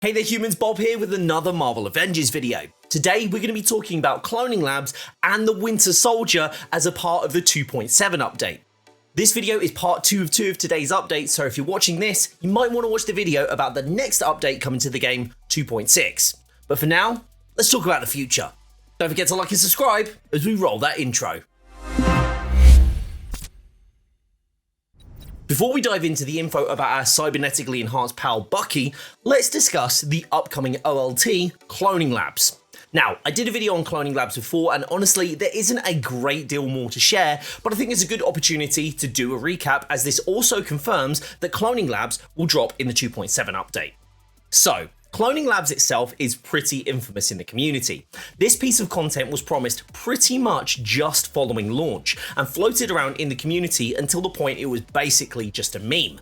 Hey there humans, Bob here with another Marvel Avengers video. Today we're going to be talking about Cloning Labs and the Winter Soldier as a part of the 2.7 update. This video is part 2 of today's update, so if you're watching this, you might want to watch the video about the next update coming to the game, 2.6. But for now, let's talk about the future. Don't forget to like and subscribe as we roll that intro. Before we dive into the info about our cybernetically enhanced pal Bucky, let's discuss the upcoming OLT, Cloning Labs. Now, I did a video on Cloning Labs before, and honestly, there isn't a great deal more to share, but I think it's a good opportunity to do a recap, as this also confirms that Cloning Labs will drop in the 2.7 update. So, Cloning Labs itself is pretty infamous in the community. This piece of content was promised pretty much just following launch and floated around in the community until the point it was basically just a meme.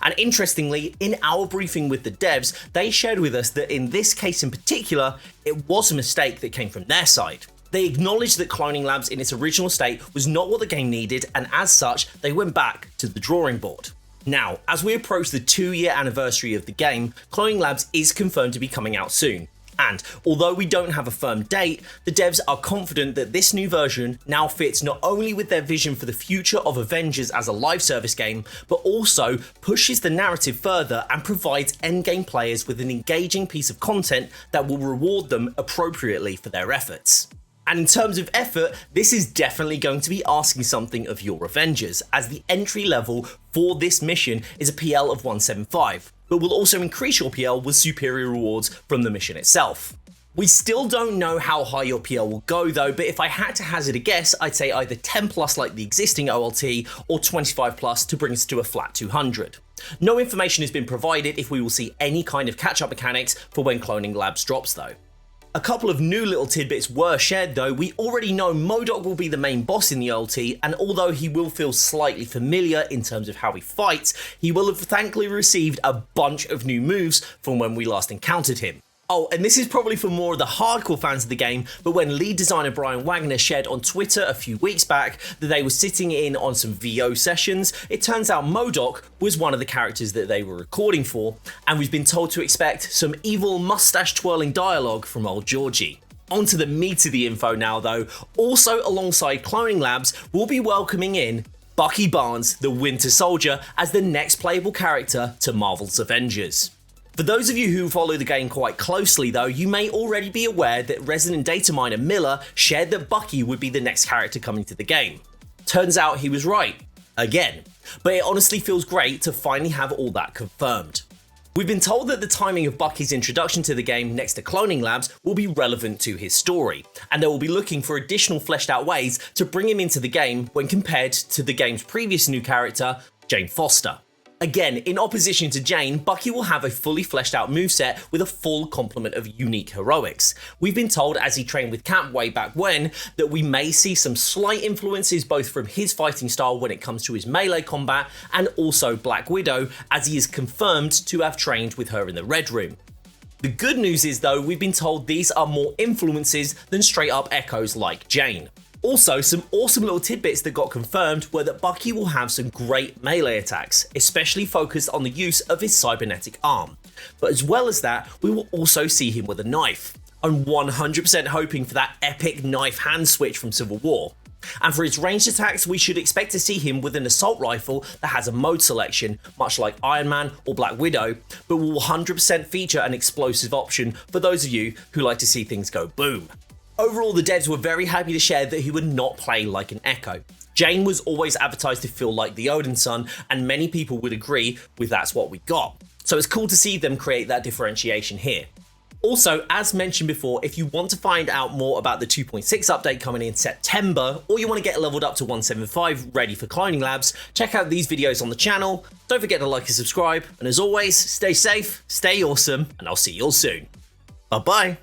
And interestingly, in our briefing with the devs, they shared with us that in this case in particular, it was a mistake that came from their side. They acknowledged that Cloning Labs in its original state was not what the game needed, and as such, they went back to the drawing board. Now, as we approach the 2-year anniversary of the game, Cloning Labs is confirmed to be coming out soon. And although we don't have a firm date, the devs are confident that this new version now fits not only with their vision for the future of Avengers as a live service game, but also pushes the narrative further and provides endgame players with an engaging piece of content that will reward them appropriately for their efforts. And in terms of effort, this is definitely going to be asking something of your Avengers, as the entry level for this mission is a PL of 175, but will also increase your PL with superior rewards from the mission itself. We still don't know how high your PL will go though, but if I had to hazard a guess, I'd say either 10 plus like the existing OLT, or 25 plus to bring us to a flat 200. No information has been provided if we will see any kind of catch-up mechanics for when Cloning Labs drops though. A couple of new little tidbits were shared though. We already know MODOK will be the main boss in the OLT, and although he will feel slightly familiar in terms of how he fights, he will have thankfully received a bunch of new moves from when we last encountered him. Oh, and this is probably for more of the hardcore fans of the game, but when lead designer Brian Wagner shared on Twitter a few weeks back that they were sitting in on some VO sessions, it turns out MODOK was one of the characters that they were recording for, and we've been told to expect some evil mustache twirling dialogue from old Georgie. On to the meat of the info now though. Also alongside Cloning Labs, we'll be welcoming in Bucky Barnes, the Winter Soldier, as the next playable character to Marvel's Avengers. For those of you who follow the game quite closely though, you may already be aware that resident data miner Miller shared that Bucky would be the next character coming to the game. Turns out he was right, again, but it honestly feels great to finally have all that confirmed. We've been told that the timing of Bucky's introduction to the game next to Cloning Labs will be relevant to his story, and they will be looking for additional fleshed out ways to bring him into the game when compared to the game's previous new character, Jane Foster. Again, in opposition to Jane, Bucky will have a fully fleshed out moveset with a full complement of unique heroics. We've been told as he trained with Cap way back when that we may see some slight influences both from his fighting style when it comes to his melee combat and also Black Widow, as he is confirmed to have trained with her in the Red Room. The good news is though, we've been told these are more influences than straight up echoes like Jane. Also, some awesome little tidbits that got confirmed were that Bucky will have some great melee attacks, especially focused on the use of his cybernetic arm. But as well as that, we will also see him with a knife. I'm 100% hoping for that epic knife hand switch from Civil War. And for his ranged attacks, we should expect to see him with an assault rifle that has a mode selection, much like Iron Man or Black Widow, but will 100% feature an explosive option for those of you who like to see things go boom. Overall, the devs were very happy to share that he would not play like an Echo. Jane was always advertised to feel like the Odin son, and many people would agree with that's what we got. So it's cool to see them create that differentiation here. Also, as mentioned before, if you want to find out more about the 2.6 update coming in September, or you want to get leveled up to 175 ready for Cloning Labs, check out these videos on the channel. Don't forget to like and subscribe, and as always, stay safe, stay awesome, and I'll see you all soon. Bye bye.